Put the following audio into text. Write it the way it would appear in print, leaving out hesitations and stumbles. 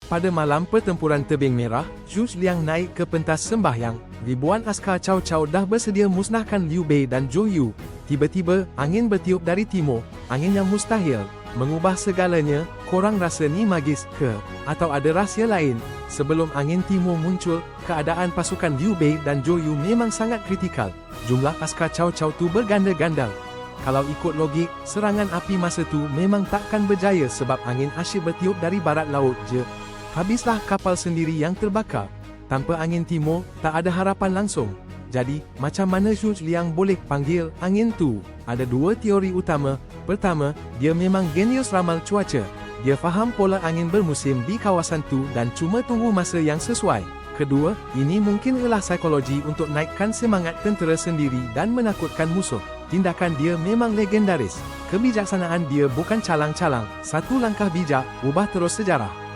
Pada malam pertempuran tebing merah, Zhu Liang naik ke pentas sembahyang. Ribuan askar Cao Cao dah bersedia musnahkan Liu Bei dan Zhou Yu. Tiba-tiba, angin bertiup dari timur, angin yang mustahil, mengubah segalanya. Korang rasa ni magis ke? Atau ada rahsia lain? Sebelum angin timur muncul, keadaan pasukan Liu Bei dan Zhou Yu memang sangat kritikal. Jumlah askar Cao Cao tu berganda-ganda. Kalau ikut logik, serangan api masa tu memang takkan berjaya sebab angin asyik bertiup dari barat laut je. Habislah kapal sendiri yang terbakar. Tanpa angin timur, tak ada harapan langsung. Jadi, macam mana Zhu Liang boleh panggil angin tu? Ada dua teori utama. Pertama, dia memang genius ramal cuaca. Dia faham pola angin bermusim di kawasan tu dan cuma tunggu masa yang sesuai. Kedua, ini mungkin ialah psikologi untuk naikkan semangat tentera sendiri dan menakutkan musuh. Tindakan dia memang legendaris. Kebijaksanaan dia bukan calang-calang. Satu langkah bijak, ubah terus sejarah.